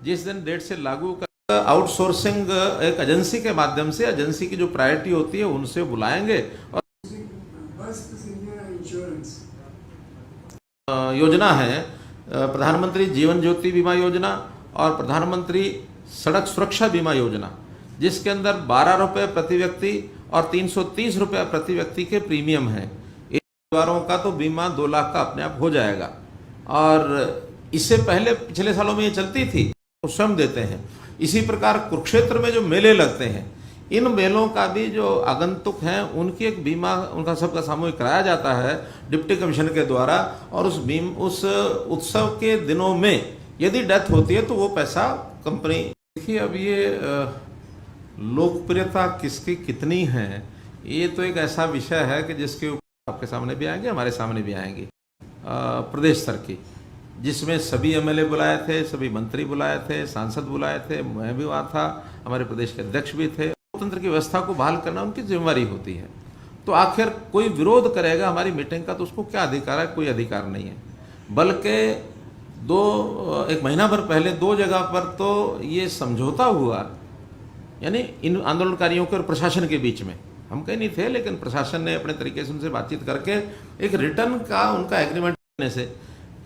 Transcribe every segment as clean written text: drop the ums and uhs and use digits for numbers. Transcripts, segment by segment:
जिस दिन डेट से लागू कर आउटसोर्सिंग एक एजेंसी के माध्यम से, एजेंसी की जो प्रायोरिटी होती है उनसे बुलाएंगे और योजना है प्रधानमंत्री जीवन ज्योति बीमा योजना और प्रधानमंत्री सड़क सुरक्षा बीमा योजना, जिसके अंदर 12 रुपये प्रति व्यक्ति और 330 रुपये प्रति व्यक्ति के प्रीमियम हैं। इन परिवारों का तो बीमा 2 लाख का अपने आप हो जाएगा। और इससे पहले पिछले सालों में ये चलती थी, तो स्वयं देते हैं। इसी प्रकार कुरुक्षेत्र में जो मेले लगते हैं, इन मेलों का भी जो आगंतुक हैं उनकी एक बीमा उनका सबका सामूहिक कराया जाता है डिप्टी कमिश्नर के द्वारा। और उस उत्सव के दिनों में यदि डेथ होती है तो वो पैसा कंपनी। देखिए, अब ये लोकप्रियता किसकी कितनी है, ये तो एक ऐसा विषय है कि जिसके ऊपर आपके सामने भी आएंगे, हमारे सामने भी आएंगे। प्रदेश स्तर की, जिसमें सभी एमएलए बुलाए थे, सभी मंत्री बुलाए थे, सांसद बुलाए थे, मैं भी वहाँ था, हमारे प्रदेश के अध्यक्ष भी थे। लोकतंत्र की व्यवस्था को बहाल करना उनकी जिम्मेवारी होती है। तो आखिर कोई विरोध करेगा हमारी मीटिंग का तो उसको क्या अधिकार है? कोई अधिकार नहीं है। बल्कि एक महीना भर पहले 2 जगह पर तो ये समझौता हुआ, यानी इन आंदोलनकारियों के और प्रशासन के बीच में। हम कहीं नहीं थे, लेकिन प्रशासन ने अपने तरीके से उनसे बातचीत करके एक रिटर्न का उनका एग्रीमेंट करने से,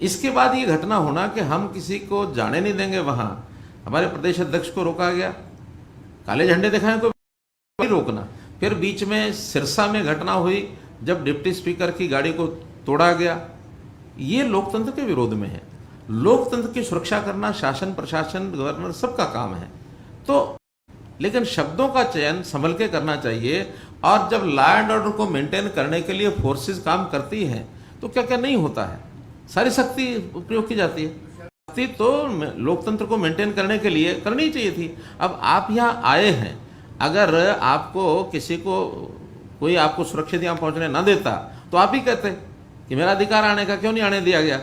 इसके बाद ये घटना होना कि हम किसी को जाने नहीं देंगे वहाँ। हमारे प्रदेश अध्यक्ष को रोका गया, काले झंडे दिखाएं तो रोकना। फिर बीच में सिरसा में घटना हुई जब डिप्टी स्पीकर की गाड़ी को तोड़ा गया। ये लोकतंत्र के विरोध में है। लोकतंत्र की सुरक्षा करना शासन, प्रशासन, गवर्नर सबका काम है। तो लेकिन शब्दों का चयन संभल के करना चाहिए। और जब लॉ एंड ऑर्डर को मेंटेन करने के लिए फोर्सेस काम करती हैं तो क्या क्या नहीं होता है, सारी सख्ती प्रयोग की जाती है। सख्ती तो लोकतंत्र को मेंटेन करने के लिए करनी चाहिए थी। अब आप यहाँ आए हैं, अगर आपको किसी को कोई आपको सुरक्षित यहाँ पहुँचने ना देता तो आप ही कहते कि मेरा अधिकार आने का क्यों नहीं आने दिया गया।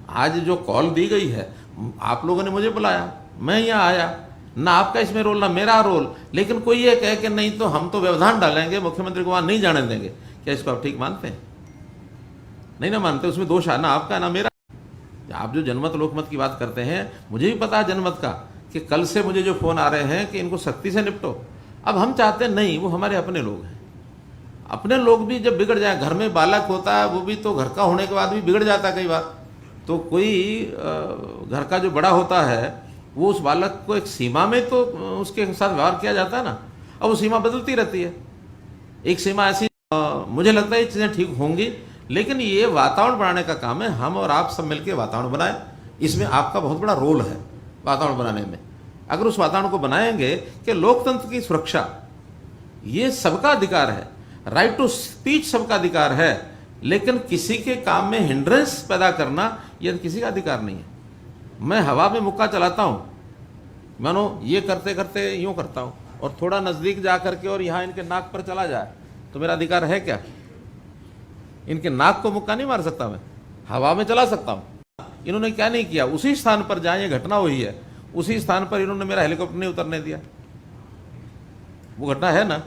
आज जो कॉल दी गई है, आप लोगों ने मुझे बुलाया, मैं यहाँ आया, ना आपका इसमें रोल ना मेरा रोल। लेकिन कोई ये कहे कि नहीं तो हम तो व्यवधान डालेंगे, मुख्यमंत्री को वहाँ नहीं जाने देंगे, क्या इसको आप ठीक मानते हैं? नहीं ना मानते। उसमें दोष ना आपका ना मेरा। आप जो जनमत लोकमत की बात करते हैं, मुझे भी पता है जनमत का कि कल से मुझे जो फोन आ रहे हैं कि इनको सख्ती से निपटो। अब हम चाहते नहीं, वो हमारे अपने लोग हैं। अपने लोग भी जब बिगड़ जाए, घर में बालक होता है वो भी तो घर का होने के बाद भी बिगड़ जाता है कई बार। तो कोई घर का जो बड़ा होता है वो उस बालक को एक सीमा में तो उसके साथ व्यवहार किया जाता है ना। अब वो सीमा बदलती रहती है। एक सीमा ऐसी मुझे लगता है ये चीज़ें ठीक होंगी, लेकिन ये वातावरण बनाने का काम है। हम और आप सब मिलकर वातावरण बनाएं। इसमें आपका बहुत बड़ा रोल है वातावरण बनाने में। अगर उस वातावरण को बनाएंगे कि लोकतंत्र की सुरक्षा ये सबका अधिकार है, राइट टू स्पीच सबका अधिकार है, लेकिन किसी के काम में हिंड्रेंस पैदा करना यह किसी का अधिकार नहीं है। मैं हवा में मुक्का चलाता हूँ, मानो ये करते करते यूँ करता हूँ और थोड़ा नज़दीक जा करके और यहाँ इनके नाक पर चला जाए तो मेरा अधिकार है क्या? इनके नाक को मुक्का नहीं मार सकता, मैं हवा में चला सकता हूँ। इन्होंने क्या नहीं किया, उसी स्थान पर जहाँ ये घटना हुई है उसी स्थान पर इन्होंने मेरा हेलीकॉप्टर नहीं उतरने दिया। वो घटना है ना,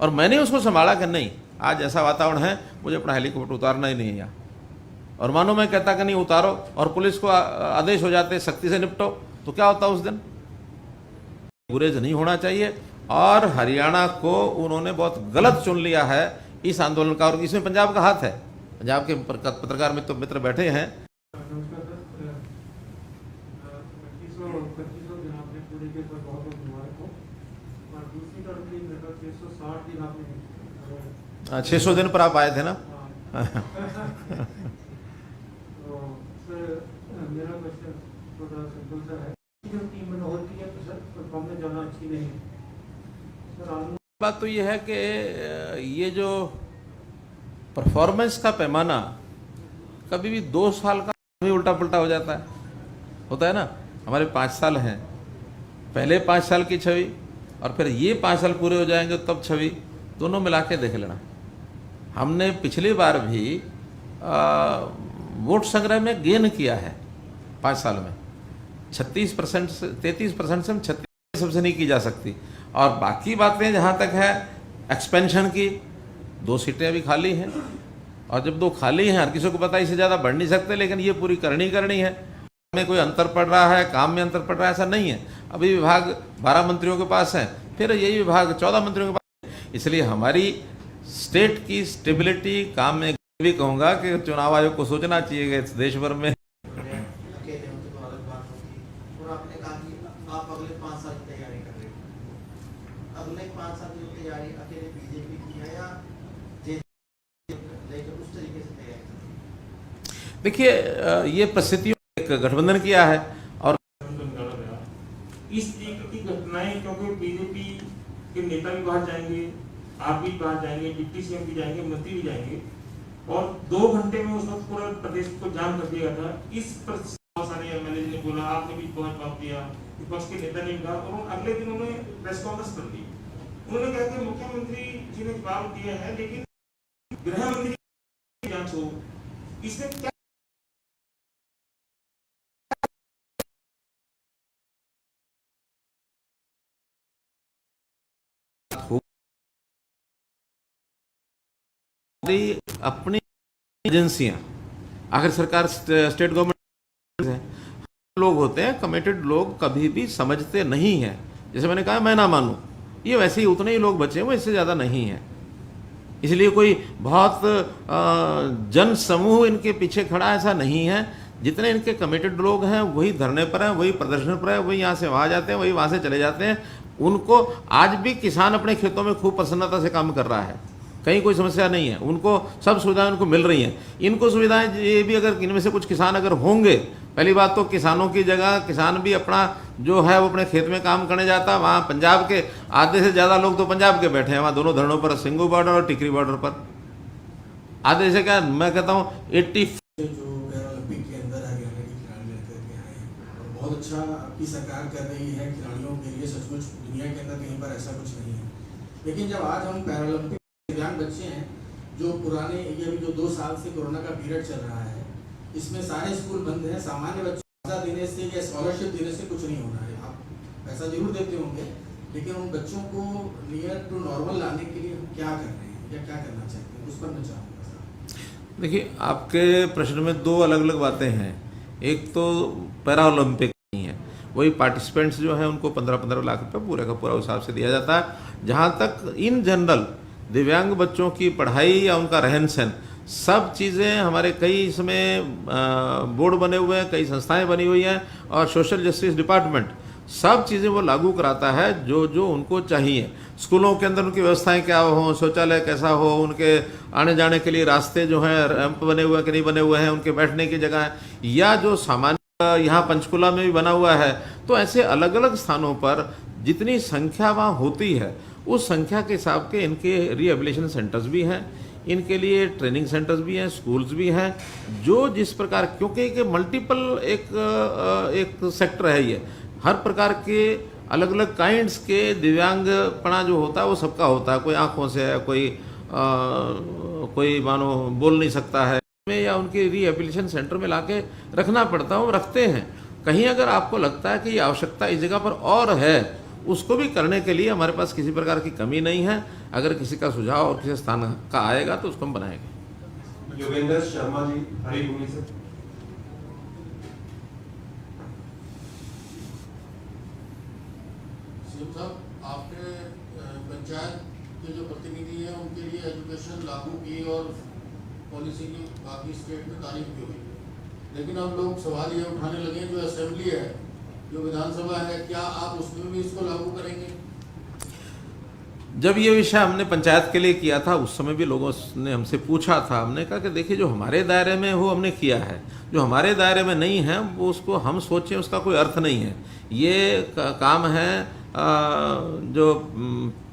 और मैंने उसको संभाला कि नहीं आज ऐसा वातावरण है, मुझे अपना हेलीकॉप्टर उतारना ही नहीं है यहाँ। और मानो मैं कहता कि नहीं उतारो और पुलिस को आदेश हो जाते सख्ती से निपटो, तो क्या होता उस दिन? गुरेज नहीं होना चाहिए। और हरियाणा को उन्होंने बहुत गलत चुन लिया है इस आंदोलन का, और इसमें पंजाब का हाथ है। पंजाब के पत्रकार मित्र बैठे हैं। हाँ, 600 दिन पर आप आए थे ना। मेरा क्वेश्चन थोड़ा सिंपल सा है, जो टीम मनोहर की है सर परफॉर्मेंस ज़्यादा अच्छी नहीं है सर। बात तो ये है कि ये जो परफॉर्मेंस का पैमाना कभी भी 2 साल का भी उल्टा पुल्टा हो जाता है, होता है ना। हमारे 5 साल हैं, पहले 5 साल की छवि और फिर ये 5 साल पूरे हो जाएंगे तब छवि, दोनों मिला के देख लेना। हमने पिछली बार भी वोट संग्रह में गेन किया है 5 साल में। 36% से 33% से 36 सबसे नहीं की जा सकती। और बाकी बातें जहाँ तक है एक्सपेंशन की, 2 सीटें अभी खाली हैं, और जब 2 खाली हैं हर किसी को पता है इससे ज़्यादा बढ़ नहीं सकते, लेकिन ये पूरी करनी है। में कोई अंतर पड़ रहा है, काम में अंतर पड़ रहा है, ऐसा नहीं है। अभी विभाग 12 मंत्रियों के पास है, फिर यही विभाग 14 मंत्रियों के पास है। इसलिए हमारी स्टेट की स्टेबिलिटी काम में भी कहूँगा कि चुनाव आयोग को सोचना चाहिए कि इस देश भर में अकेले होते तो अलग बात होती। और आपने कहा कि आप अगले 5 साल की तैयारी कर रहे हो। अगले 5 साल की तैयारी अकेले बीजेपी की है या लेकर उस तरीके से तैयारी? देखिए, ये परिस्थितियों एक गठबंधन किया है और इस तरीके की घटनाएं, क्योंकि बीजेपी के नेता भी बाहर जाएंगे, आप भी बाहर जाएंगे, डिप्टी सीएम भी जाएंगे, मंत्री भी जाएंगे, और 2 घंटे में उस वक्त पूरा प्रदेश को जाम कर दिया था। इस पर बहुत सारे एमएलए ने बोला, आपने भी बहुत जवाब दिया, विपक्ष के नेता ने कहा, और अगले दिन उन्होंने प्रेस कॉन्फ्रेंस कर दी। उन्होंने कहा कि मुख्यमंत्री जी ने जवाब दिया है, लेकिन गृह मंत्री की जांच हो। इसमें क्या अपनी एजेंसियां, आखिर सरकार स्टेट गवर्नमेंट है, लोग होते हैं कमिटेड लोग, कभी भी समझते नहीं हैं। जैसे मैंने कहा, मैं ना मानूं, ये वैसे ही उतने ही लोग बचे हुए, इससे ज़्यादा नहीं है। इसलिए कोई बहुत जन समूह इनके पीछे खड़ा ऐसा नहीं है। जितने इनके कमिटेड लोग हैं वही धरने पर हैं, वही प्रदर्शन पर है, वही यहाँ से वहाँ जाते हैं, वही वहाँ से चले जाते हैं। उनको आज भी किसान अपने खेतों में खूब प्रसन्नता से काम कर रहा है, कहीं कोई समस्या नहीं है, उनको सब सुविधाएं उनको मिल रही हैं। इनको सुविधाएं ये भी, अगर इनमें से कुछ किसान अगर होंगे, पहली बात तो किसानों की जगह किसान भी अपना जो है वो अपने खेत में काम करने जाता। वहाँ पंजाब के आधे से ज़्यादा लोग तो पंजाब के बैठे हैं वहाँ दोनों धरणों पर, सिंगू बॉर्डर और टिकरी बॉर्डर पर। आधे से क्या, मैं कहता हूँ 80 जो पैरालंपिक के अंदर हरियाणा के खिलाड़ी लेकर के आए हैं और बहुत अच्छा आपकी सरकार कर रही है खिलाड़ियों के लिए। सचमुच दुनिया के अंदर कहीं पर ऐसा कुछ नहीं है। लेकिन जब आज हम पैरालंपिक दिव्यांग बच्चे हैं, जो पुराने ये अभी जो 2 साल से कोरोना का पीरियड चल रहा है, इसमें सारे स्कूल बंद हैं। सामान्य बच्चों को पैसा देने से या स्कॉलरशिप देने से कुछ नहीं होना है। आप पैसा जरूर देते होंगे, लेकिन उन बच्चों को नियर टू नॉर्मल लाने के लिए हम क्या कर रहे हैं या क्या करना चाहते हैं, उस पर मैं चाहूँगा। देखिए, आपके प्रश्न में 2 अलग अलग बातें हैं। एक तो पैरा ओलंपिक नहीं है, वही पार्टिसिपेंट्स जो हैं उनको 15-15 लाख रुपए पूरे का पूरा हिसाब से दिया जाता है। जहाँ तक इन जनरल दिव्यांग बच्चों की पढ़ाई या उनका रहन सहन, सब चीज़ें हमारे कई इसमें बोर्ड बने हुए हैं, कई संस्थाएं बनी हुई हैं, और सोशल जस्टिस डिपार्टमेंट सब चीज़ें वो लागू कराता है जो जो उनको चाहिए। स्कूलों के अंदर उनकी व्यवस्थाएं क्या हो, शौचालय कैसा हो, उनके आने जाने के लिए रास्ते जो हैं रैंप बने हुए हैं कि नहीं बने हुए हैं, उनके बैठने की जगह है, या जो सामान्य यहाँ पंचकुला में भी बना हुआ है। तो ऐसे अलग अलग स्थानों पर जितनी संख्या वहाँ होती है, उस संख्या के हिसाब के इनके रिहेबिलिटेशन सेंटर्स भी हैं, इनके लिए ट्रेनिंग सेंटर्स भी हैं, स्कूल्स भी हैं, जो जिस प्रकार, क्योंकि मल्टीपल एक सेक्टर है, ये हर प्रकार के अलग अलग काइंड्स के दिव्यांगपना जो होता है वो सबका होता है। कोई आँखों से है, कोई मानो बोल नहीं सकता है, में या उनके रिहेबिलिटेशन सेंटर में लाके रखना पड़ता है, वो रखते हैं। कहीं अगर आपको लगता है कि ये आवश्यकता इस जगह पर और है, उसको भी करने के लिए हमारे पास किसी प्रकार की कमी नहीं है। अगर किसी का सुझाव और किसी स्थान का आएगा तो उसको हम बनाएंगे। योगेंद्र शर्मा जी, हरिभूमि से। साहब, आपने पंचायत के जो प्रतिनिधि हैं उनके लिए एजुकेशन लागू की और पॉलिसी की बाकी स्टेट में तारीफ की हुई, लेकिन अब लोग सवाल ये उठाने लगे, जो असेंबली है, जो विधानसभा है, क्या आप उसमें भी इसको लागू करेंगे? जब ये विषय हमने पंचायत के लिए किया था, उस समय भी लोगों ने हमसे पूछा था। हमने कहा कि देखिए, जो हमारे दायरे में हो हमने किया है, जो हमारे दायरे में नहीं है वो उसको हम सोचें, उसका कोई अर्थ नहीं है। ये काम है जो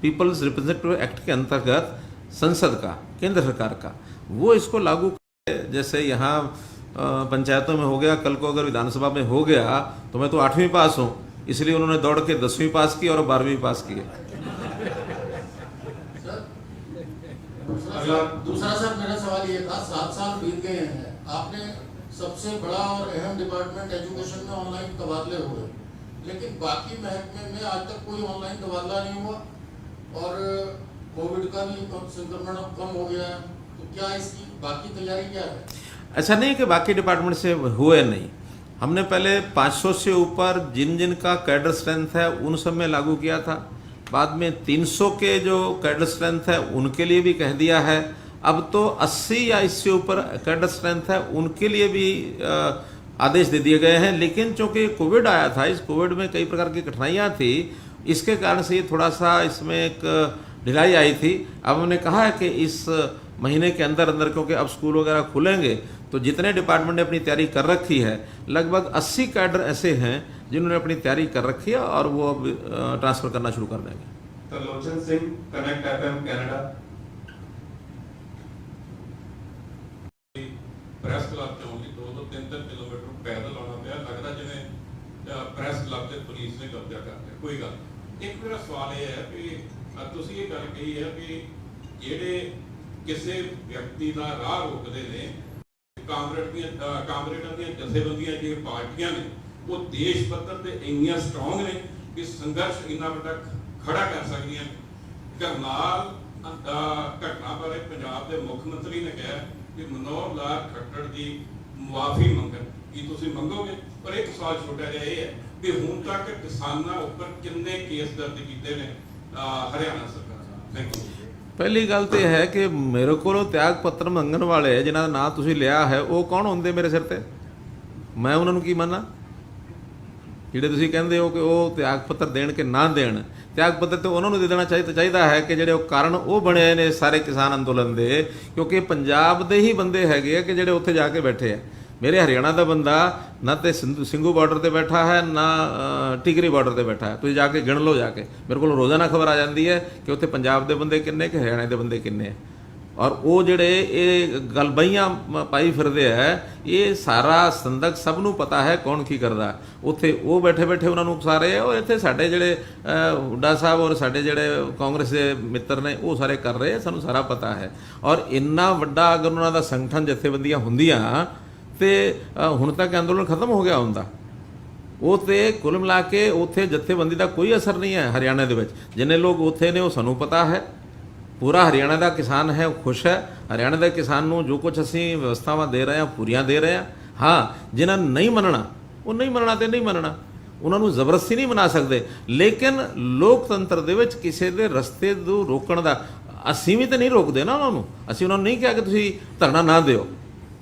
पीपल्स रिप्रेजेंटेटिव एक्ट के अंतर्गत संसद का, केंद्र सरकार का, वो इसको लागू करे। जैसे यहाँ पंचायतों में हो गया, कल को अगर विधानसभा में हो गया तो मैं तो 8वीं पास हूँ, इसलिए उन्होंने दौड़ के 10वीं पास की और 12वीं पास की है। दूसरा सर, मेरा सवाल ये था, 7 साल बीत गए हैं, आपने सबसे बड़ा और अहम डिपार्टमेंट एजुकेशन में ऑनलाइन तबादले हुए, लेकिन बाकी महकमे में आज तक कोई ऑनलाइन तबादला नहीं हुआ, और कोविड का भी संक्रमण अब कम हो गया है, तो क्या इसकी बाकी तैयारी क्या है? ऐसा नहीं कि बाकी डिपार्टमेंट से हुए नहीं, हमने पहले 500 से ऊपर जिन जिन का कैडर स्ट्रेंथ है उन सब में लागू किया था। बाद में 300 के जो कैडर स्ट्रेंथ है उनके लिए भी कह दिया है। अब तो 80 या इससे ऊपर कैडर स्ट्रेंथ है उनके लिए भी आदेश दे दिए गए हैं। लेकिन चूंकि कोविड आया था, इस कोविड में कई प्रकार की कठिनाइयाँ थी, इसके कारण से थोड़ा सा इसमें एक ढिलाई आई थी। अब हमने कहा है कि इस महीने के अंदर अंदर, क्योंकि अब स्कूल वगैरह खुलेंगे, तो जितने डिपार्टमेंट ने अपनी तैयारी कर रखी है, लगभग 80 कैडर ऐसे हैं जिन्होंने अपनी तैयारी कर रखी है और वो अब ट्रांसफ़र करना शुरू कर देंगे। Tarlochan Singh connect FM Canada. Press club ਚੋਂ ਵੀ 2-3 ਕਿਲੋਮੀਟਰ ਪੈਦਲ ਆਉਣਾ ਪਿਆ। ਲੱਗਦਾ ਜਿਵੇਂ ਪ੍ਰੈਸ ਕਲੱਬ ਤੇ ਪੁਲਿਸ ਨੇ ਕਬਜ਼ਾ ਕਰ ਲਿਆ। ਕੋਈ ਗੱਲ ਨਹੀਂ। ਇੱਕ ਮੇਰਾ ਸਵਾਲ ਇਹ ਹੈ ਕਿ ਤੁਸੀਂ ਇਹ ਗੱਲ ਕਹੀ ਹੈ ਕਿ ਜਿਹੜੇ ਕਿਸੇ ਵਿਅਕਤੀ ਦਾ ਰਾਹ ਰੋਕਦੇ ਨੇ, ਕਾਮਰੇਡਾਂ ਦੀਆਂ ਜਥੇਬੰਦੀਆਂ ਜਿਹੜੀਆਂ ਪਾਰਟੀਆਂ ਨੇ, ਉਹ ਦੇਸ਼ ਪੱਧਰ ਤੇ ਇੰਨੀਆਂ ਸਟਰੋਂਗ ਨੇ ਕਿ ਸੰਘਰਸ਼ ਇੰਨਾ ਵੱਡਾ ਖੜਾ ਕਰ ਸਕਦੀਆਂ। ਕਰਨਾਲ ਘਟਨਾ ਬਾਰੇ ਪੰਜਾਬ ਦੇ ਮੁੱਖ ਮੰਤਰੀ ਨੇ ਕਿਹਾ ਕਿ ਮਨੋਹਰ ਲਾਲ ਖੱਟੜ ਦੀ ਮੁਆਫੀ ਮੰਗਣ। ਕੀ ਤੁਸੀਂ ਮੰਗੋਗੇ? ਪਰ ਇੱਕ ਸਵਾਲ ਛੋਟਾ ਜਿਹਾ ਇਹ ਹੈ ਕਿ ਹੁਣ ਤੱਕ ਕਿਸਾਨਾਂ ਉੱਪਰ ਕਿੰਨੇ ਕੇਸ ਦਰਜ ਕੀਤੇ ਨੇ ਹਰਿਆਣਾ ਸਰਕਾਰ ਨੇ? Thank you. ਪਹਿਲੀ ਗੱਲ ਤੇ ਹੈ ਕਿ ਮੇਰੇ ਕੋਲੋਂ ਤਿਆਗ ਪੱਤਰ ਮੰਗਣ ਵਾਲੇ ਜਿਨ੍ਹਾਂ ਦਾ ਨਾਂ ਤੁਸੀਂ ਲਿਆ ਹੈ ਉਹ ਕੌਣ ਹੁੰਦੇ ਮੇਰੇ ਸਿਰ ਤੇ? ਮੈਂ ਉਹਨਾਂ ਨੂੰ ਕੀ ਮੰਨਾਂ? ਜਿਹੜੇ ਤੁਸੀਂ ਕਹਿੰਦੇ ਹੋ ਕਿ ਉਹ ਤਿਆਗ ਪੱਤਰ ਦੇਣ ਕਿ ਨਾ ਦੇਣ, ਤਿਆਗ ਪੱਤਰ ਤੇ ਉਹਨਾਂ ਨੂੰ ਦੇ ਦੇਣਾ ਚਾਹੀਦਾ ਹੈ ਕਿ ਜਿਹੜੇ ਉਹ ਕਾਰਨ ਉਹ ਬਣੇ ਨੇ ਸਾਰੇ ਕਿਸਾਨ ਅੰਦੋਲਨ ਦੇ, ਕਿਉਂਕਿ ਪੰਜਾਬ ਦੇ ਹੀ ਬੰਦੇ ਹੈਗੇ ਆ ਕਿ ਜਿਹੜੇ ਉੱਥੇ ਜਾ ਕੇ ਬੈਠੇ ਆ। ਮੇਰੇ ਹਰਿਆਣਾ ਦਾ ਬੰਦਾ ਨਾ ਤੇ ਸਿੰਘੂ ਬਾਰਡਰ ਤੇ ਬੈਠਾ ਹੈ, ਨਾ ਟਿਕਰੀ ਬਾਰਡਰ ਤੇ ਬੈਠਾ ਹੈ। ਤੁਸੀਂ ਜਾ ਕੇ ਗਿਣ ਲਓ ਜਾ ਕੇ। ਮੇਰੇ ਕੋਲ ਰੋਜ਼ਾਨਾ ਖਬਰ ਆ ਜਾਂਦੀ ਹੈ ਕਿ ਉੱਥੇ ਪੰਜਾਬ ਦੇ ਬੰਦੇ ਕਿੰਨੇ ਕਿ ਹਰਿਆਣਾ ਦੇ ਬੰਦੇ ਕਿੰਨੇ ਹੈ। ਔਰ ਉਹ ਜਿਹੜੇ ਇਹ ਗਲਬਈਆਂ ਪਾਈ ਫਿਰਦੇ ਹੈ, ਇਹ ਸਾਰਾ ਸੰਦਕ ਸਭ ਨੂੰ ਪਤਾ ਹੈ ਕੌਣ ਕੀ ਕਰਦਾ। ਉੱਥੇ ਉਹ ਬੈਠੇ ਬੈਠੇ ਉਹਨਾਂ ਨੂੰ ਉਕਸਾ ਰਹੇ ਆ, ਔਰ ਇੱਥੇ ਸਾਡੇ ਜਿਹੜੇ ਹੁੱਡਾ ਸਾਹਿਬ ਔਰ ਸਾਡੇ ਜਿਹੜੇ ਕਾਂਗਰਸ ਦੇ ਮਿੱਤਰ ਨੇ ਉਹ ਸਾਰੇ ਕਰ ਰਹੇ ਆ, ਸਾਨੂੰ ਸਾਰਾ ਪਤਾ ਹੈ। ਔਰ ਇੰਨਾ ਵੱਡਾ ਅਗਰ ਉਹਨਾਂ ਦਾ ਸੰਗਠਨ ਜਥੇਬੰਦੀਆਂ ਹੁੰਦੀਆਂ ਤੇ ਹੁਣ ਤੱਕ ਅੰਦੋਲਨ ਖਤਮ ਹੋ ਗਿਆ ਹੁੰਦਾ। ਉਹ ਤੇ ਕੁੱਲ ਮਿਲਾ ਕੇ ਉੱਥੇ ਜਥੇਬੰਦੀ ਦਾ ਕੋਈ ਅਸਰ ਨਹੀਂ ਹੈ ਹਰਿਆਣਾ ਦੇ ਵਿੱਚ। ਜਿੰਨੇ ਲੋਕ ਉੱਥੇ ਨੇ ਉਹ ਸਾਨੂੰ ਪਤਾ ਹੈ। ਪੂਰਾ ਹਰਿਆਣਾ ਦਾ ਕਿਸਾਨ ਹੈ, ਉਹ ਖੁਸ਼ ਹੈ। ਹਰਿਆਣਾ ਦੇ ਕਿਸਾਨ ਨੂੰ ਜੋ ਕੁਝ ਅਸੀਂ ਵਿਵਸਥਾਵਾਂ ਦੇ ਰਹੇ ਹਾਂ ਪੂਰੀਆਂ ਦੇ ਰਹੇ ਹਾਂ। ਹਾਂ, ਜਿਨ੍ਹਾਂ ਨੂੰ ਨਹੀਂ ਮੰਨਣਾ ਉਹ ਨਹੀਂ ਮੰਨਣਾ ਤੇ ਨਹੀਂ ਮੰਨਣਾ, ਉਹਨਾਂ ਨੂੰ ਜ਼ਬਰਦਸਤੀ ਨਹੀਂ ਮਨਾ ਸਕਦੇ। ਲੇਕਿਨ ਲੋਕਤੰਤਰ ਦੇ ਵਿੱਚ ਕਿਸੇ ਦੇ ਰਸਤੇ ਨੂੰ ਰੋਕਣ ਦਾ ਅਸੀਂ ਵੀ ਤਾਂ ਨਹੀਂ ਰੋਕਦੇ ਨਾ ਉਹਨਾਂ ਨੂੰ। ਅਸੀਂ ਉਹਨਾਂ ਨੂੰ ਨਹੀਂ ਕਿਹਾ ਕਿ ਤੁਸੀਂ ਧਰਨਾ ਨਾ ਦਿਓ।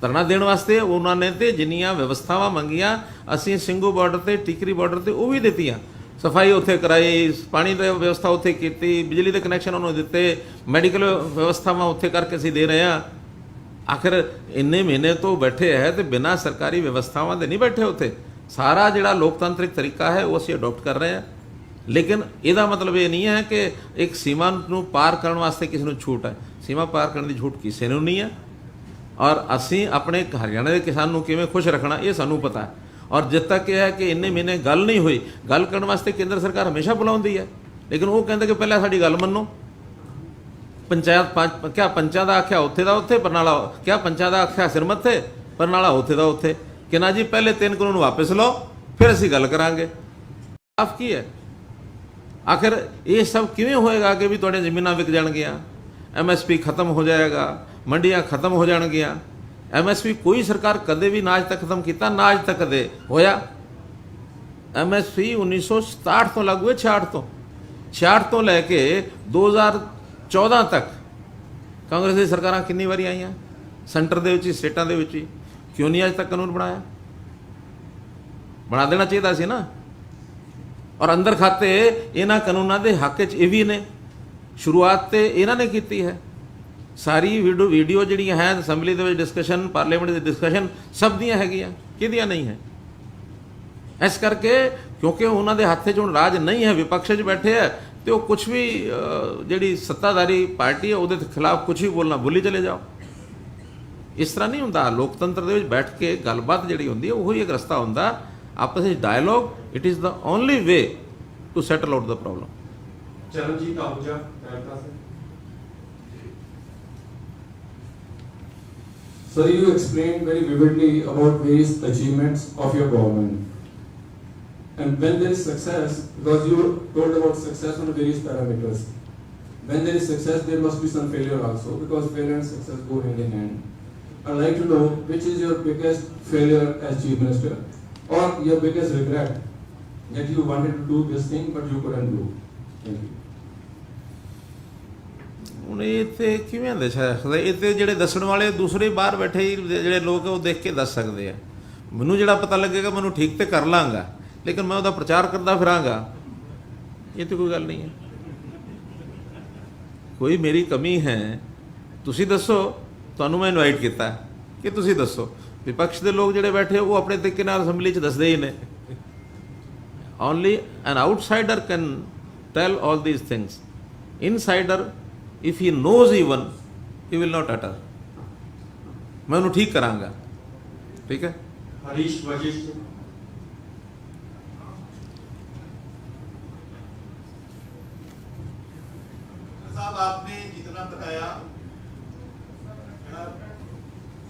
ਧਰਨਾ ਦੇਣ ਵਾਸਤੇ ਉਹਨਾਂ ਨੇ ਤੇ ਜਿੰਨੀਆਂ ਵਿਵਸਥਾਵਾਂ ਮੰਗੀਆਂ ਅਸੀਂ ਸਿੰਘੂ ਬਾਰਡਰ ਤੇ ਟਿਕਰੀ ਬਾਰਡਰ ਤੇ ਉਹ ਵੀ ਦਿੱਤੀਆਂ। ਸਫਾਈ ਉੱਥੇ ਕਰਾਈ, ਪਾਣੀ ਦੀ ਵਿਵਸਥਾ ਉੱਥੇ ਕੀਤੀ, ਬਿਜਲੀ ਦੇ ਕਨੈਕਸ਼ਨ ਉਹਨੂੰ ਦਿੱਤੇ, ਮੈਡੀਕਲ ਵਿਵਸਥਾਵਾਂ ਉੱਥੇ ਕਰਕੇ ਅਸੀਂ ਦੇ ਰਹੇ ਹਾਂ। ਆਖਿਰ ਇੰਨੇ ਮਹੀਨੇ ਤੋਂ ਬੈਠੇ ਹੈ ਤੇ ਬਿਨਾਂ ਸਰਕਾਰੀ ਵਿਵਸਥਾਵਾਂ ਦੇ ਨਹੀਂ ਬੈਠੇ ਉੱਥੇ। ਸਾਰਾ ਜਿਹੜਾ ਲੋਕਤੰਤਰਿਕ ਤਰੀਕਾ ਹੈ ਉਹ ਅਸੀਂ ਅਡੋਪਟ ਕਰ ਰਹੇ ਹਾਂ। ਲੇਕਿਨ ਇਹਦਾ ਮਤਲਬ ਇਹ ਨਹੀਂ ਹੈ ਕਿ ਇੱਕ ਸੀਮਾ ਨੂੰ ਪਾਰ ਕਰਨ ਵਾਸਤੇ ਕਿਸੇ ਨੂੰ ਛੂਟ ਹੈ। ਸੀਮਾ ਪਾਰ ਕਰਨ ਦੀ ਛੂਟ ਕਿਸੇ ਨੂੰ ਨਹੀਂ ਹੈ। ਔਰ ਅਸੀਂ ਆਪਣੇ ਹਰਿਆਣਾ ਦੇ ਕਿਸਾਨ ਨੂੰ ਕਿਵੇਂ ਖੁਸ਼ ਰੱਖਣਾ ਇਹ ਸਾਨੂੰ ਪਤਾ ਹੈ। ਔਰ ਜਦ ਤੱਕ ਇਹ ਹੈ ਕਿ ਇੰਨੇ ਮਹੀਨੇ ਗੱਲ ਨਹੀਂ ਹੋਈ, ਗੱਲ ਕਰਨ ਵਾਸਤੇ ਕੇਂਦਰ ਸਰਕਾਰ ਹਮੇਸ਼ਾ ਬੁਲਾਉਂਦੀ ਹੈ। ਲੇਕਿਨ ਉਹ ਕਹਿੰਦੇ ਕਿ ਪਹਿਲਾਂ ਸਾਡੀ ਗੱਲ ਮੰਨੋ। ਪੰਚਾਇਤ ਕਿਆ ਪੰਚਾਂ ਦਾ ਆਖਿਆ ਉੱਥੇ ਦਾ ਉੱਥੇ, ਬਰਨਾਲਾ ਕਿਆ ਪੰਚਾਂ ਦਾ ਆਖਿਆ ਸਿਰ ਮੱਥੇ, ਬਰਨਾਲਾ ਉੱਥੇ ਦਾ ਉੱਥੇ। ਕਿ ਨਾ ਜੀ ਪਹਿਲੇ 3 ਕਾਨੂੰਨ ਵਾਪਸ ਲਓ ਫਿਰ ਅਸੀਂ ਗੱਲ ਕਰਾਂਗੇ। ਸਾਫ਼ ਕੀ ਹੈ? ਆਖਿਰ ਇਹ ਸਭ ਕਿਵੇਂ ਹੋਏਗਾ ਕਿ ਵੀ ਤੁਹਾਡੀਆਂ ਜ਼ਮੀਨਾਂ ਵਿਕ ਜਾਣਗੀਆਂ, MSP ਖਤਮ ਹੋ ਜਾਏਗਾ, ਮੰਡੀਆਂ ਖਤਮ ਹੋ ਜਾਣਗੀਆਂ। MSP ਕੋਈ ਸਰਕਾਰ ਕਦੇ ਵੀ ਨਾ ਅੱਜ ਤੱਕ ਖਤਮ ਕੀਤਾ, ਨਾ ਅੱਜ ਤੱਕ ਕਦੇ ਹੋਇਆ। MSP 1967 ਤੋਂ ਲਾਗੂ ਹੈ, 66 ਤੋਂ ਲੈ ਕੇ 2014 ਤੱਕ ਕਾਂਗਰਸ ਦੀ ਸਰਕਾਰਾਂ ਕਿੰਨੀ ਵਾਰੀ ਆਈਆਂ, ਸੈਂਟਰ ਦੇ ਵਿੱਚ ਹੀ ਸਟੇਟਾਂ ਦੇ ਵਿੱਚ ਹੀ। ਕਿਉਂ ਨਹੀਂ ਅੱਜ ਤੱਕ ਕਾਨੂੰਨ ਬਣਾਇਆ? ਬਣਾ ਦੇਣਾ ਚਾਹੀਦਾ ਸੀ ਨਾ। ਔਰ ਅੰਦਰ ਖਾਤੇ ਇਹਨਾਂ ਕਾਨੂੰਨਾਂ ਦੇ ਹੱਕ 'ਚ ਇਹ ਵੀ ਨੇ। ਸ਼ੁਰੂਆਤ ਤੇ ਇਹਨਾਂ ਨੇ ਕੀਤੀ ਹੈ। ਸਾਰੀ ਵੀਡੀਓ ਜਿਹੜੀਆਂ ਹੈ ਅਸੈਂਬਲੀ ਦੇ ਵਿੱਚ ਡਿਸਕਸ਼ਨ, ਪਾਰਲੀਮੈਂਟ ਦੀ ਡਿਸਕਸ਼ਨ ਸਭ ਦੀਆਂ ਹੈਗੀਆਂ, ਕਿਹਦੀਆਂ ਨਹੀਂ ਹੈ। ਇਸ ਕਰਕੇ ਕਿਉਂਕਿ ਉਹਨਾਂ ਦੇ ਹੱਥ 'ਚ ਹੁਣ ਰਾਜ ਨਹੀਂ ਹੈ, ਵਿਪਕਸ਼ 'ਚ ਬੈਠੇ ਹੈ ਤੇ ਉਹ ਕੁਝ ਵੀ ਜਿਹੜੀ ਸੱਤਾਧਾਰੀ ਪਾਰਟੀ ਹੈ ਉਹਦੇ ਖਿਲਾਫ ਕੁਝ ਵੀ ਬੋਲਣਾ ਭੁੱਲੀ ਚਲੇ ਜਾਓ। ਇਸ ਤਰ੍ਹਾਂ ਨਹੀਂ ਹੁੰਦਾ। ਲੋਕਤੰਤਰ ਦੇ ਵਿੱਚ ਬੈਠ ਕੇ ਗੱਲਬਾਤ ਜਿਹੜੀ ਹੁੰਦੀ ਹੈ ਉਹੀ ਇੱਕ ਰਸਤਾ ਹੁੰਦਾ ਆਪਸ ਵਿੱਚ dialogue. It is the only way to settle out the problem. Charanjit Ahuja Canada से। Sir, you explained very vividly about various achievements of your government. And when there is success, because you told about success on various parameters, when there is success, there must be some failure also, because failure and success go hand in hand. I'd like to know which is your biggest failure as Chief Minister, or your biggest regret that you wanted to do this thing but you couldn't do? Thank you. ਹੁਣ ਇਹ ਤੇ ਕਿਵੇਂ ਦੱਸ ਸਕਦੇ? ਇਹ ਤੇ ਜਿਹੜੇ ਦੱਸਣ ਵਾਲੇ ਦੂਸਰੇ ਬਾਹਰ ਬੈਠੇ ਹੀ ਜਿਹੜੇ ਲੋਕ ਉਹ ਦੇਖ ਕੇ ਦੱਸ ਸਕਦੇ ਆ। ਮੈਨੂੰ ਜਿਹੜਾ ਪਤਾ ਲੱਗੇਗਾ ਮੈਨੂੰ ਠੀਕ ਤੇ ਕਰ ਲਾਂਗਾ, ਲੇਕਿਨ ਮੈਂ ਉਹਦਾ ਪ੍ਰਚਾਰ ਕਰਦਾ ਫਿਰਾਂਗਾ, ਇਹ ਤੇ ਕੋਈ ਗੱਲ ਨਹੀਂ ਹੈ। ਕੋਈ ਮੇਰੀ ਕਮੀ ਹੈ ਤੁਸੀਂ ਦੱਸੋ, ਤੁਹਾਨੂੰ ਮੈਂ ਇਨਵਾਈਟ ਕੀਤਾ ਕਿ ਤੁਸੀਂ ਦੱਸੋ। ਵਿਪਕਸ਼ ਦੇ ਲੋਕ ਜਿਹੜੇ ਬੈਠੇ ਉਹ ਆਪਣੇ ਤਰੀਕੇ ਨਾਲ ਅਸੈਂਬਲੀ 'ਚ ਦੱਸਦੇ ਹੀ ਨੇ। Only N outsider can tell all these things. Insider if he knows even, he will not utter। मैं उन्हें ठीक करांगा, ठीक है। हरीश वशिष्ठ। साहब आपने जितना बताया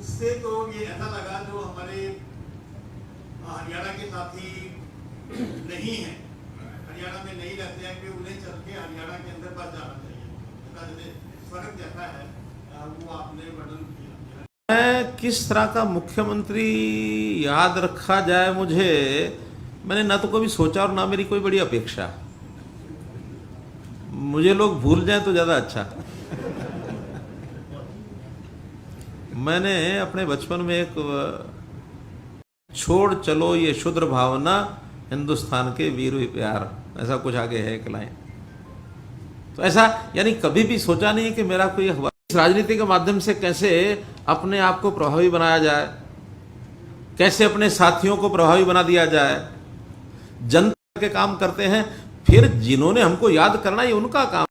उससे तो ये ऐसा लगा जो हमारे हरियाणा के साथी नहीं है, हरियाणा में नहीं रहते हैं, कि उन्हें चल के हरियाणा के अंदर बच जाना चाहिए। फर्क जैसा है वो आपने वर्णन किया। मैं किस तरह का मुख्यमंत्री याद रखा जाए मुझे, मैंने ना तो कभी सोचा और ना मेरी कोई बड़ी अपेक्षा। मुझे लोग भूल जाएं तो ज़्यादा अच्छा। मैंने अपने बचपन में एक छोड़ चलो ये शुद्र भावना हिंदुस्तान के वीर प्यार, ऐसा कुछ आगे है एक लाइन। तो ऐसा यानी कभी भी सोचा नहीं कि मेरा कोई अखबार इस राजनीति के माध्यम से कैसे अपने आप को प्रभावी बनाया जाए, कैसे अपने साथियों को प्रभावी बना दिया जाए। जनता के काम करते हैं, फिर जिन्होंने हमको याद करना ये उनका काम।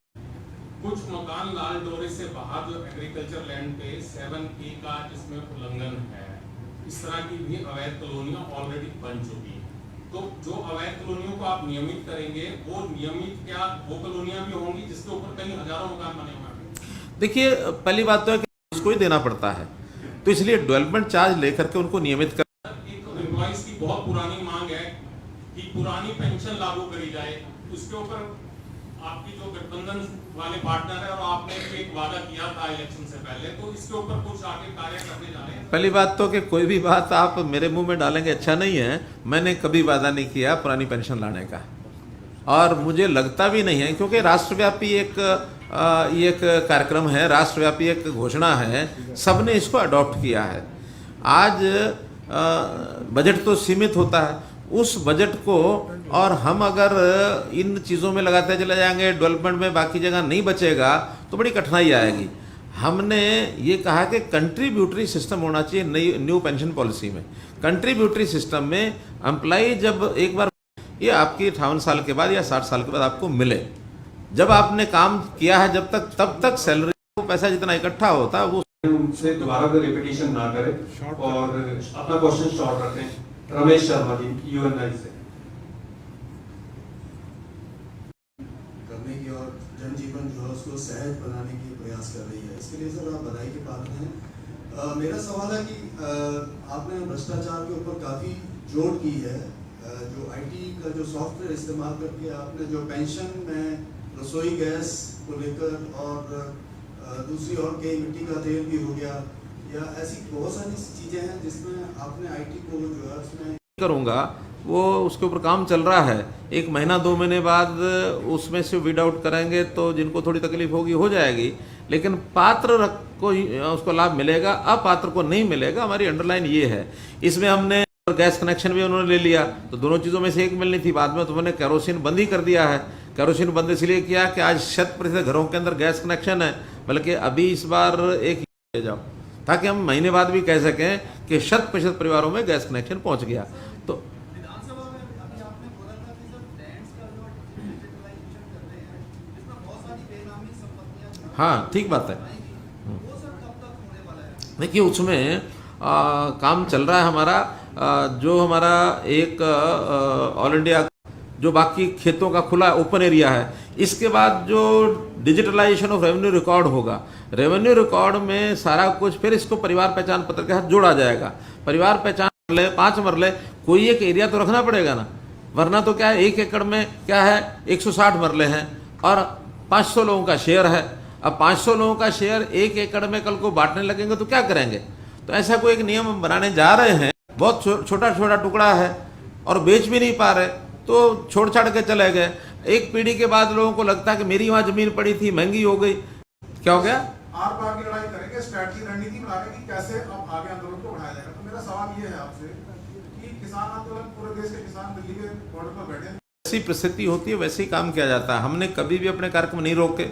कुछ मकान लाल डोरे से बाहर जो एग्रीकल्चर लैंड पे 7A का जिसमें उल्लंघन है, इस तरह की भी अवैध कॉलोनियां ऑलरेडी बन चुकी हैं। तो जो अवैध कॉलोनियों को आप नियमित करेंगे, वो नियमित क्या वो कॉलोनियां भी होंगी जिसके ऊपर कई हजारों मकान बने हुए हैं? देखिए, पहली बात तो है कि उसको ही देना पड़ता है, तो इसलिए डेवलपमेंट चार्ज लेकर के उनको नियमित कर। एक एम्प्लॉइज की बहुत पुरानी मांग है कि पुरानी पेंशन लागू करी जाए। उसके ऊपर आपकी जो गठबंधन वाले पार्टनर है और आपने एक वादा किया था इलेक्शन से पहले, तो इसके ऊपर कुछ आगे कार्य करने जा रहे हैं? पहली बात तो कि कोई भी बात आप मेरे मुंह में डालेंगे अच्छा नहीं है। मैंने कभी वादा नहीं किया पुरानी पेंशन लाने का, और मुझे लगता भी नहीं है, क्योंकि राष्ट्रव्यापी ये एक कार्यक्रम है, राष्ट्रव्यापी एक घोषणा है, सबने इसको अडॉप्ट किया है। आज बजट तो सीमित होता है, उस बजट को और हम अगर इन चीज़ों में लगाते चले जाएंगे, डेवलपमेंट में बाकी जगह नहीं बचेगा तो बड़ी कठिनाई आएगी। हमने ये कहा कि कंट्रीब्यूटरी सिस्टम होना चाहिए न्यू पेंशन पॉलिसी में। कंट्रीब्यूटरी सिस्टम में एम्प्लॉई जब एक बार ये आपकी 58 साल के बाद या 60 साल के बाद आपको मिले, जब आपने काम किया है जब तक, तब तक सैलरी को पैसा जितना इकट्ठा होता है वो उनसे दोबारा कोई रिपीटिशन ना करें और अपना क्वेश्चन शॉर्ट रखें। रमेश शर्मा जी, यूएनआई से। करने की और जनजीवन जो है उसको सहज बनाने की प्रयास कर रही है, इसके लिए सर आप बधाई के पात्र हैं। मेरा सवाल है कि आपने भ्रष्टाचार के ऊपर काफ़ी जोर की है। जो आईटी का जो सॉफ्टवेयर इस्तेमाल करके आपने जो पेंशन में रसोई गैस को लेकर और दूसरी और कई मिट्टी का तेल भी हो गया, या ऐसी बहुत सारी चीज़ें हैं जिसमें आपने आईटी को जो है उसमें करूँगा, वो उसके ऊपर काम चल रहा है। 1 महीना 2 महीने बाद उसमें से वीड आउट करेंगे तो जिनको थोड़ी तकलीफ होगी हो जाएगी, लेकिन पात्र को उसको लाभ मिलेगा, अपात्र को नहीं मिलेगा। हमारी अंडरलाइन ये है। इसमें हमने गैस कनेक्शन भी उन्होंने ले लिया, तो दोनों चीज़ों में से एक मिलनी थी। बाद में तो मैंने केरोसिन बंद ही कर दिया है। केरोसिन बंद इसलिए किया कि आज 100% घरों के अंदर गैस कनेक्शन है, बल्कि अभी इस बार एक ले जाओ, ताकि हम महीने बाद भी कह सकें कि 100% परिवारों में गैस कनेक्शन पहुंच गया। तो विधानसभा में अभी आपने बोला था कि सर लैंड्स का जो डिजिटलाइजेशन कर रहे हैं, जिसमें बहुत सारी बेनामी संपत्तियां, हाँ, ठीक बात है। वो सर कब तक होने वाला है? देखिए, उसमें काम चल रहा है हमारा। जो हमारा एक ऑल इंडिया जो बाकी खेतों का खुला ओपन एरिया है, इसके बाद जो डिजिटलाइजेशन ऑफ रेवेन्यू रिकॉर्ड होगा, रेवेन्यू रिकॉर्ड में सारा कुछ, फिर इसको परिवार पहचान पत्र के साथ जोड़ा जाएगा। परिवार पहचान मरले, 5 मरले, कोई एक एरिया तो रखना पड़ेगा ना, वरना तो क्या है 1 एकड़ में क्या है 160 मरले हैं और 500 लोगों का शेयर है। अब 500 लोगों का शेयर 1 एकड़ में कल को बांटने लगेंगे तो क्या करेंगे? तो ऐसा कोई एक नियम बनाने जा रहे हैं। बहुत छोटा छोटा टुकड़ा है, और बेच भी नहीं पा रहे तो छोड़ छाड़ के चले गए। एक पीढ़ी के बाद लोगों को लगता है कि मेरी वहां जमीन पड़ी थी, महंगी हो गई, क्या हो गया? आर पार की लड़ाई करेंगे, स्ट्रैटेजी रणनीति बना रहे कि कैसे अब आगे आंदोलन को बढ़ाया जाएगा। तो मेरा सवाल ये है आपसे कि किसान आंदोलन, पूरे देश के किसान दिल्ली के बॉर्डर पर बैठे हैं, जैसी परिस्थिति होती है वैसे ही काम किया जाता है। हमने कभी भी अपने कार्यक्रम नहीं रोके।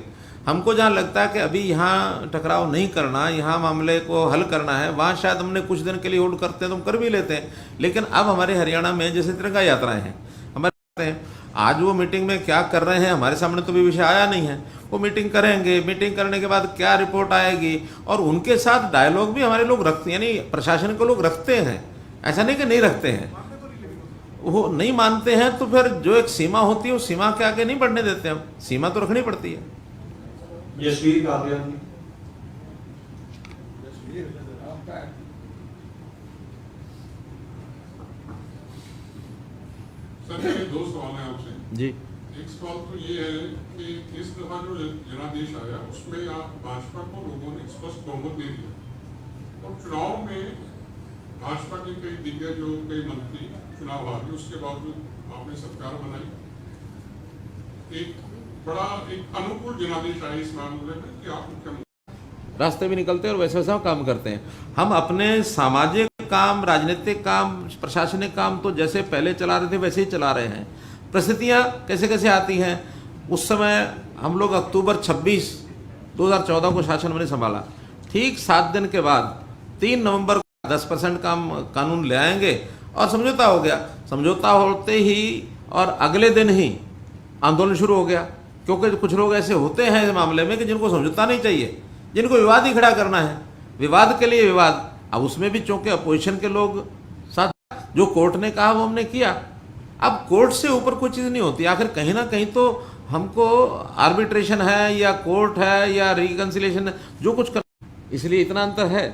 हमको जहाँ लगता है कि अभी यहाँ टकराव नहीं करना, यहाँ मामले को हल करना है, वहाँ शायद हमने कुछ दिन के लिए होल्ड करते हैं तो हम कर भी लेते हैं। लेकिन अब हमारे हरियाणा में जैसे तिरंगा यात्राएं हैं, हमारे आज वो मीटिंग में क्या कर रहे हैं हमारे सामने तो भी विषय आया नहीं है। वो मीटिंग करेंगे, मीटिंग करने के बाद क्या रिपोर्ट आएगी, और उनके साथ डायलॉग भी हमारे लोग रखते हैं, यानी प्रशासन के लोग रखते हैं, ऐसा नहीं कि नहीं रखते हैं। वो नहीं मानते हैं तो फिर जो एक सीमा होती है उस सीमा के आगे नहीं बढ़ने देते हम, सीमा तो रखनी पड़ती है। यशवीर कादिया जी। सर मेरे दो सवाल हैं आपसे जी। एक सवाल तो ये है कि इस दफा जो जनादेश आया उसमें आप भाजपा को लोगों ने स्पष्ट बहुमत दे दिया और चुनाव में भाजपा के कई दिग्गज जो कई मंत्री चुनाव हारे, उसके बावजूद आपने सरकार बनाई। एक बड़ा एक अनुकूल जनादेश आया इस मामले में कि आप मुख्यमंत्री रास्ते भी निकलते हैं और वैसे वैसा काम करते हैं। हम अपने सामाजिक काम, राजनीतिक काम, प्रशासनिक काम तो जैसे पहले चला रहे थे वैसे ही चला रहे हैं। परिस्थितियाँ कैसे कैसे आती हैं, उस समय हम लोग अक्टूबर 26, 2014 को शासन मैंने संभाला, ठीक 7 दिन के बाद 3 नवंबर को 10% काम कानून ले आएंगे और समझौता हो गया। समझौता होते ही और अगले दिन ही आंदोलन शुरू हो गया, क्योंकि कुछ लोग ऐसे होते हैं इस मामले में कि जिनको समझौता नहीं चाहिए, जिनको विवाद ही खड़ा करना है, विवाद के लिए विवाद। अब उसमें भी चूंकि अपोजिशन के लोग साथ, जो कोर्ट ने कहा वो हमने किया। अब कोर्ट से ऊपर कोई चीज़ नहीं होती, आखिर कहीं ना कहीं तो हमको आर्बिट्रेशन है या कोर्ट है या रिकन्सिलिएशन है, जो कुछ कर, इसलिए इतना अंतर है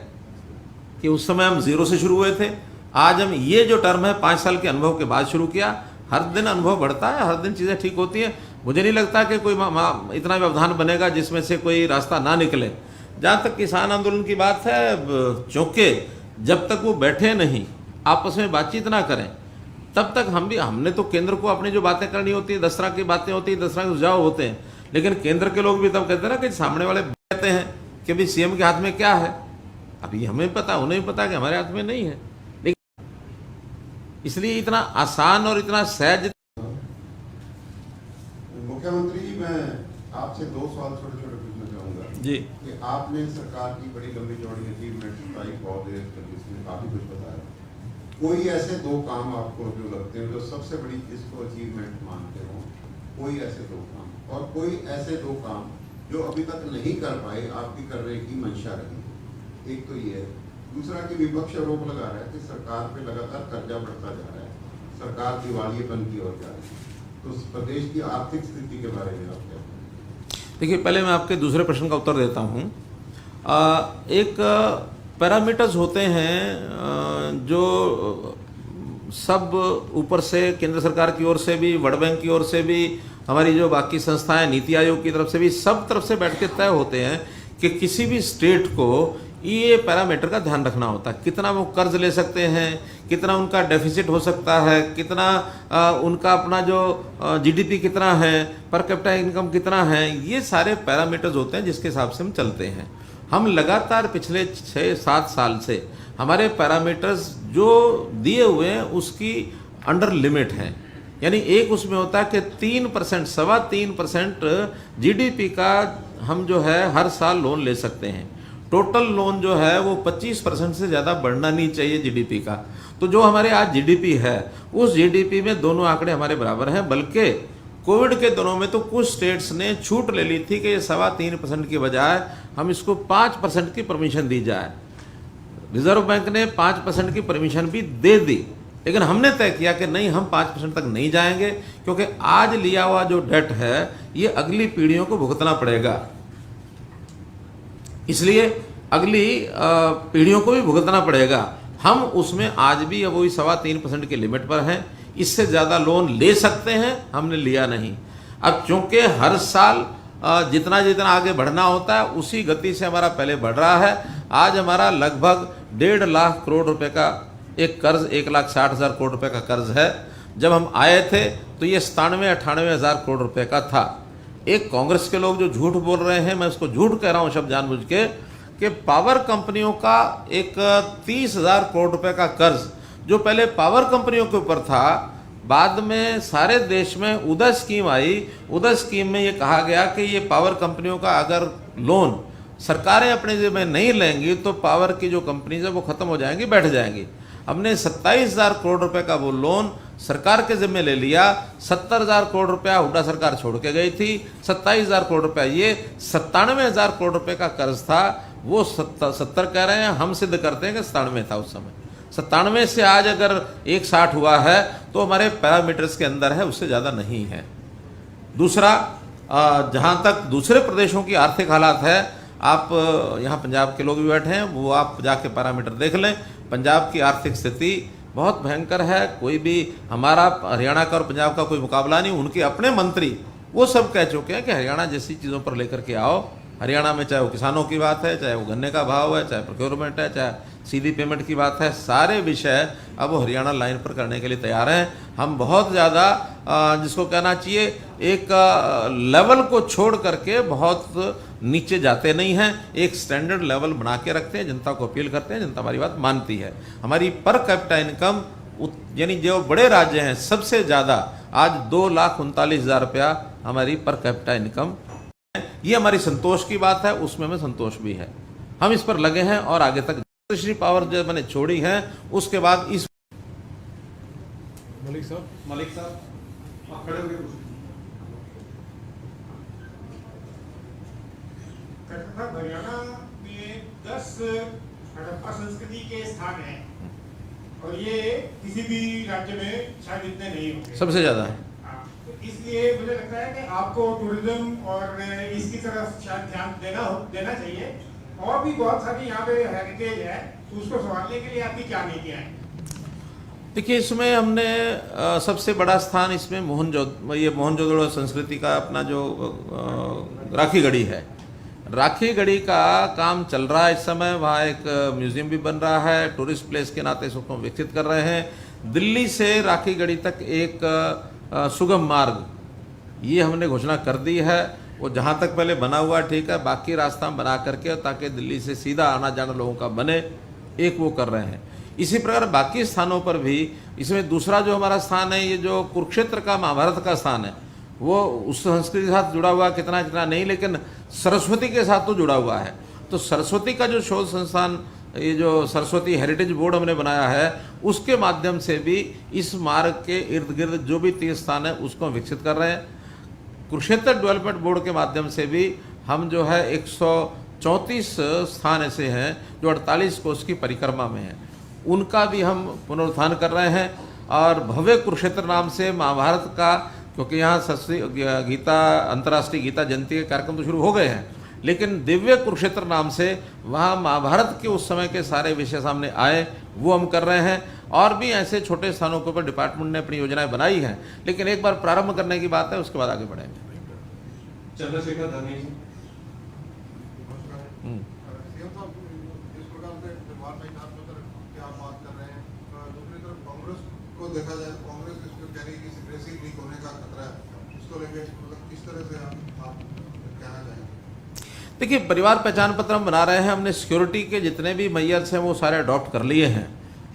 कि उस समय हम 0 से शुरू हुए थे, आज हम ये जो टर्म है 5 साल के अनुभव के बाद शुरू किया। हर दिन अनुभव बढ़ता है, हर दिन चीज़ें ठीक होती हैं। मुझे नहीं लगता कि कोई इतना व्यवधान बनेगा जिसमें से कोई रास्ता ना निकले। जहाँ तक किसान आंदोलन की बात है, चूँकि जब तक वो बैठे नहीं, आपस में बातचीत ना करें, तब तक हमने तो केंद्र को अपनी जो बातें करनी होती है, 10 तरह की बातें होती है, 10 तरह के सुझाव होते हैं, लेकिन केंद्र के लोग भी तब कहते हैं ना कि सामने वाले कहते हैं कि भाई सीएम के हाथ में क्या है। अभी हमें पता, उन्हें भी पता कि हमारे हाथ में नहीं है, लेकिन इसलिए इतना आसान और इतना सहज। मुख्यमंत्री, मैं आपसे 2 सवाल छोटे छोटे पूछना चाहूँगा जी। कि आपने सरकार की बड़ी लंबी चौड़ी अचीवमेंट बताई, बहुत देर तक इसमें काफ़ी कुछ बताया। कोई ऐसे 2 काम आपको जो लगते हैं जो सबसे बड़ी इसको अचीवमेंट मानते हो, कोई ऐसे 2 काम, और कोई ऐसे 2 काम जो अभी तक नहीं कर पाए, आपकी करने की मंशा रही। एक तो ये है। दूसरा कि विपक्ष आरोप लगा रहा है कि सरकार पे लगातार कर्जा बढ़ता जा रहा है, सरकार दिवालियेपन की ओर जा रही है। तो प्रदेश की आर्थिक स्थिति के बारे में आप क्या कहें? देखिए, पहले मैं आपके दूसरे प्रश्न का उत्तर देता हूँ। एक पैरामीटर्स होते हैं जो सब ऊपर से केंद्र सरकार की ओर से भी, वर्ल्ड बैंक की ओर से भी, हमारी जो बाकी संस्थाएं, नीति आयोग की तरफ से भी, सब तरफ से बैठ के तय होते हैं कि किसी भी स्टेट को ये पैरामीटर का ध्यान रखना होता है। कितना वो कर्ज ले सकते हैं, कितना उनका डेफिसिट हो सकता है, कितना उनका अपना जो जीडीपी कितना है, पर कैपिटा इनकम कितना है, ये सारे पैरामीटर्स होते हैं जिसके हिसाब से हम चलते हैं। हम लगातार पिछले 6-7 साल से हमारे पैरामीटर्स जो दिए हुए हैं उसकी अंडर लिमिट हैं। यानी एक उसमें होता है कि 3%, 3.25% जीडीपी का हम जो है हर साल लोन ले सकते हैं। टोटल लोन जो है वो 25% से ज़्यादा बढ़ना नहीं चाहिए जीडीपी का। तो जो हमारे आज जीडीपी है, उस जीडीपी में दोनों आंकड़े हमारे बराबर हैं। बल्कि कोविड के दिनों में तो कुछ स्टेट्स ने छूट ले ली थी कि ये 3.25% की बजाय हम इसको 5% की परमिशन दी जाए। रिजर्व बैंक ने 5% की परमिशन भी दे दी, लेकिन हमने तय किया कि नहीं, हम 5% तक नहीं जाएंगे, क्योंकि आज लिया हुआ जो डेट है ये अगली पीढ़ियों को भुगतना पड़ेगा। इसलिए अगली पीढ़ियों को भी भुगतना पड़ेगा। हम उसमें आज भी अब वही 3.25% की लिमिट पर हैं। इससे ज़्यादा लोन ले सकते हैं, हमने लिया नहीं। अब चूंकि हर साल जितना जितना आगे बढ़ना होता है उसी गति से हमारा पहले बढ़ रहा है। आज हमारा लगभग 1.5 लाख करोड़ रुपए का एक कर्ज 1,60,000 करोड़ रुपए का कर्ज है। जब हम आए थे तो ये 97-98 हज़ार करोड़ रुपए का था। एक कांग्रेस के लोग जो झूठ बोल रहे हैं, मैं उसको झूठ कह रहा हूँ शब्द जानबूझ के, कि पावर कंपनियों का एक 30,000 करोड़ रुपए का कर्ज जो पहले पावर कंपनियों के ऊपर था, बाद में सारे देश में उदय स्कीम आई। उदय स्कीम में ये कहा गया कि ये पावर कंपनियों का अगर लोन सरकारें अपने जिम्मे नहीं लेंगी तो पावर की जो कंपनीज है वो खत्म हो जाएंगी, बैठ जाएंगी। हमने 27,000 करोड़ रुपए का वो लोन सरकार के जिम्मे ले लिया। 70,000 करोड़ रुपया हुड्डा सरकार छोड़ के गई थी, 27,000 करोड़ रुपया ये 97,000 करोड़ रुपए का कर्ज था। वो 70 कह रहे हैं, हम सिद्ध करते हैं कि 97 था उस समय। 97 से आज अगर 160 हुआ है तो हमारे पैरामीटर्स के अंदर है, उससे ज़्यादा नहीं है। दूसरा, जहाँ तक दूसरे प्रदेशों की आर्थिक हालात है, आप यहाँ पंजाब के लोग भी बैठे हैं, वो आप जाके पैरामीटर देख लें। पंजाब की आर्थिक स्थिति बहुत भयंकर है। कोई भी हमारा हरियाणा का और पंजाब का कोई मुकाबला नहीं। उनके अपने मंत्री वो सब कह चुके हैं कि हरियाणा जैसी चीज़ों पर लेकर के आओ। हरियाणा में चाहे वो किसानों की बात है, चाहे वो गन्ने का भाव है, चाहे प्रोक्योरमेंट है, चाहे सीधी पेमेंट की बात है, सारे विषय अब वो हरियाणा लाइन पर करने के लिए तैयार हैं। हम बहुत ज़्यादा जिसको कहना चाहिए एक लेवल को छोड़ करके बहुत नीचे जाते नहीं हैं, एक स्टैंडर्ड लेवल बना के रखते हैं, जनता को अपील करते हैं, जनता हमारी बात मानती है। हमारी पर कैपिटा इनकम यानी जो बड़े राज्य हैं सबसे ज़्यादा आज 2,39,000 रुपया हमारी पर कैपिटा इनकम। ये हमारी संतोष की बात है, उसमें हमें संतोष भी है। हम इस पर लगे हैं और आगे तक श्री पावर जो मैंने छोड़ी है उसके बाद इस मलिक साहब आप खड़े होकर हरियाणा में 10 हड़प्पा संस्कृति के स्थान हैं और ये किसी भी राज्य में शायद इतने नहीं होंगे, सबसे ज़्यादा है। तो इसलिए मुझे लगता है कि आपको टूरिज्म और इसकी तरफ शायद ध्यान देना चाहिए। और भी बहुत सारी यहाँ पे हेरिटेज है, तो उसको संभालने के लिए आपकी क्या नीतियाँ हैं? देखिए, इसमें हमने सबसे बड़ा स्थान इसमें मोहनजोदड़ो संस्कृति का अपना जो राखी गढ़ी है, राखी गढ़ी का काम चल रहा है इस समय। वहाँ एक म्यूजियम भी बन रहा है, टूरिस्ट प्लेस के नाते इसको विकसित कर रहे हैं। दिल्ली से राखी गढ़ी तक एक सुगम मार्ग ये हमने घोषणा कर दी है। वो जहाँ तक पहले बना हुआ ठीक है, बाकी रास्ता हम बना करके ताकि दिल्ली से सीधा आना जाना लोगों का बने, एक वो कर रहे हैं। इसी प्रकार बाकी स्थानों पर भी, इसमें दूसरा जो हमारा स्थान है, ये जो कुरुक्षेत्र का महाभारत का स्थान है, वो उस संस्कृति के साथ जुड़ा हुआ कितना कितना नहीं, लेकिन सरस्वती के साथ तो जुड़ा हुआ है। तो सरस्वती का जो शोध संस्थान, ये जो सरस्वती हेरिटेज बोर्ड हमने बनाया है, उसके माध्यम से भी इस मार्ग के इर्द गिर्द जो भी तीर्थ स्थान है उसको विकसित कर रहे हैं। कुरुक्षेत्र डेवलपमेंट बोर्ड के माध्यम से भी हम जो है 134 स्थान ऐसे हैं जो 48 कोस की परिक्रमा में हैं, उनका भी हम पुनरुत्थान कर रहे हैं। और भव्य कुरुक्षेत्र नाम से महाभारत का, क्योंकि यहाँ गीता अंतर्राष्ट्रीय गीता जयंती के कार्यक्रम तो शुरू हो गए हैं, लेकिन दिव्य कुरुक्षेत्र नाम से वहाँ महाभारत के उस समय के सारे विषय सामने आए, वो हम कर रहे हैं। और भी ऐसे छोटे स्थानों के ऊपर डिपार्टमेंट ने अपनी योजनाएं बनाई हैं, लेकिन एक बार प्रारंभ करने की बात है, उसके बाद आगे बढ़ेंगे। चंद्रशेखर धनी जी। सीएम साहब, इस प्रकार से परिवार पहचान पत्र की आप बात कर रहे हैं, दूसरी तरफ कांग्रेस को देखा जाए, कांग्रेस इसको कह रही है कि सिक्रेसी लीक होने का खतरा है, उसको लेकर मतलब किस तरह से आप कहना चाहेंगे? देखिए, परिवार पहचान पत्र हम बना रहे हैं, हमने सिक्योरिटी के जितने भी मेजर्स हैं वो सारे अडॉप्ट कर लिए हैं।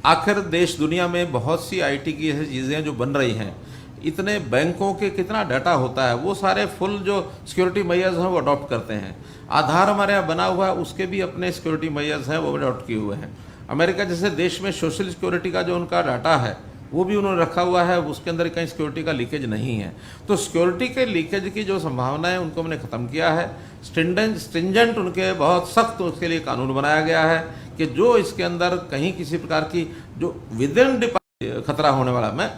आखिर देश दुनिया में बहुत सी आईटी की ऐसी चीज़ें जो बन रही हैं, इतने बैंकों के कितना डाटा होता है, वो सारे फुल जो सिक्योरिटी मेजर्स हैं वो अडॉप्ट करते हैं। आधार हमारे यहाँ बना हुआ है, उसके भी अपने सिक्योरिटी मेजर्स हैं वो अडॉप्ट किए हुए हैं। अमेरिका जैसे देश में सोशल सिक्योरिटी का जो उनका डाटा है वो भी उन्होंने रखा हुआ है, उसके अंदर कहीं सिक्योरिटी का लीकेज नहीं है। तो सिक्योरिटी के लीकेज की जो संभावना है उनको हमने ख़त्म किया है। स्ट्रिंजेंट उनके बहुत सख्त उसके लिए कानून बनाया गया है कि जो इसके अंदर कहीं किसी प्रकार की जो विद इन खतरा होने वाला, मैं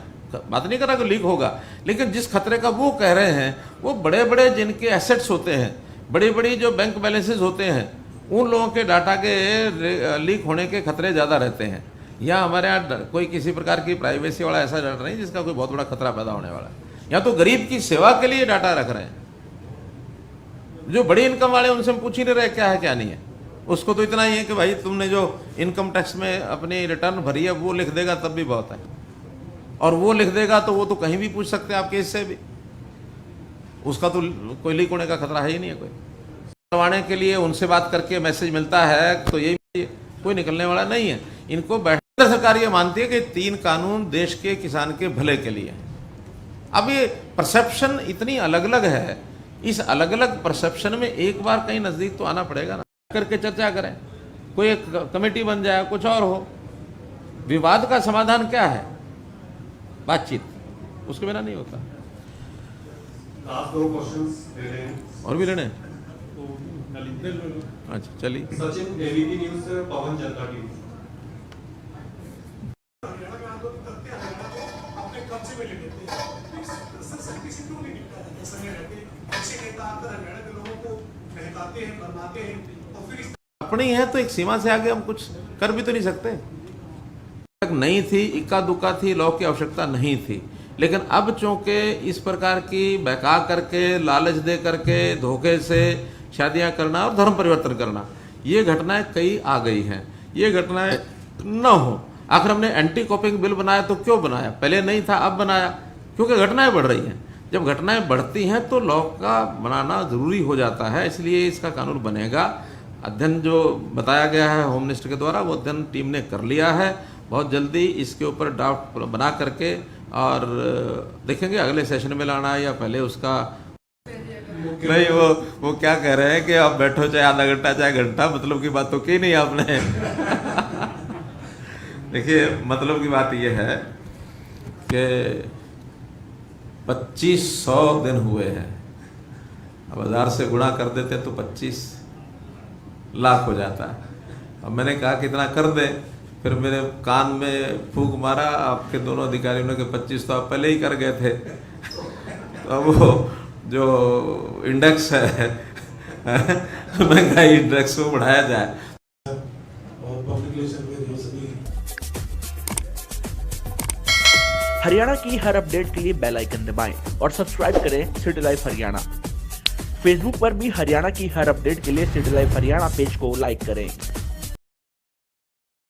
बात नहीं कर रहा कि लीक होगा, लेकिन जिस खतरे का वो कह रहे हैं वो बड़े बड़े जिनके एसेट्स होते हैं, बड़ी बड़ी जो बैंक बैलेंसेस होते हैं, उन लोगों के डाटा के लीक होने के खतरे ज़्यादा रहते हैं। यहाँ हमारे यहाँ कोई किसी प्रकार की प्राइवेसी वाला ऐसा डाटा नहीं जिसका कोई बहुत बड़ा खतरा पैदा होने वाला है। यहाँ तो गरीब की सेवा के लिए डाटा रख रहे हैं। जो बड़ी इनकम वाले उनसे हम पूछ ही नहीं रहे क्या है क्या नहीं है। उसको तो इतना ही है कि भाई तुमने जो इनकम टैक्स में अपनी रिटर्न भरी है वो लिख देगा तब भी बहुत है, और वो लिख देगा तो वो तो कहीं भी पूछ सकते हैं आप केस से भी, उसका तो कोई लीक होने का खतरा है ही नहीं है। कोई करवाने के लिए उनसे बात करके मैसेज मिलता है तो यही, कोई निकलने वाला नहीं है। इनको बैठकर सरकार ये मानती है कि 3 कानून देश के किसान के भले के लिए। अब ये परसेप्शन इतनी अलग अलग है, इस अलग अलग परसेप्शन में एक बार कहीं नजदीक तो आना पड़ेगा ना, करके चर्चा करें, कोई एक कमेटी बन जाए, कुछ और हो। विवाद का समाधान क्या है? बातचीत, उसके बिना नहीं होता। लास्ट 2 क्वेश्चंस ले रहे हैं और भी लेने? तो अच्छा चलिए। सचिन, एबीपी न्यूज से पवन, जनता टीवी। अपने कब्जे में ले लेते हैं, किसी क्यों नहीं निपटा जाता समय रहते, ऐसे नेता आकर हरियाणा के लोगों को बहकाते हैं, भरमाते हैं, और फिर अपनी है तो एक सीमा से आगे हम कुछ कर भी तो नहीं सकते। नहीं थी, इक्का दुक्का थी, लॉ की आवश्यकता नहीं थी, लेकिन अब चूंकि इस प्रकार की बहका करके, लालच दे करके, धोखे से शादियां करना और धर्म परिवर्तन करना, ये घटनाएं कई आ गई हैं। ये घटनाएं न हो। आखिर हमने एंटी कॉपिंग बिल बनाया तो क्यों बनाया? पहले नहीं था, अब बनाया क्योंकि घटनाएं बढ़ रही हैं। जब घटनाएं बढ़ती हैं तो लॉ का बनाना जरूरी हो जाता है, इसलिए इसका कानून बनेगा। अध्ययन जो बताया गया है होम मिनिस्टर के द्वारा, वो अध्ययन टीम ने कर लिया है। बहुत जल्दी इसके ऊपर ड्राफ्ट बना करके और देखेंगे अगले सेशन में लाना है या पहले उसका। नहीं, वो क्या कह रहे हैं कि आप बैठो चाहे आधा घंटा चाहे घंटा, मतलब की बात तो की नहीं आपने। देखिए, मतलब की बात ये है कि 2500 दिन हुए हैं। अब 1000 से गुणा कर देते तो 25 लाख हो जाता है। अब मैंने कहा कितना कर दे, फिर मेरे कान में फूंक मारा आपके दोनों अधिकारियों ने कि 25 तो आप पहले ही कर गए थे। तो अब वो जो इंडेक्स है महंगाई इंडेक्स को बढ़ाया जाए। और पब्लिक रिलेशन में जो सभी हरियाणा की हर अपडेट के लिए बेल आइकन दबाएं और सब्सक्राइब करें सिटी लाइव हरियाणा। फेसबुक पर भी हरियाणा की हर अपडेट के लिए सिटी लाइव हरियाणा पेज को लाइक करें।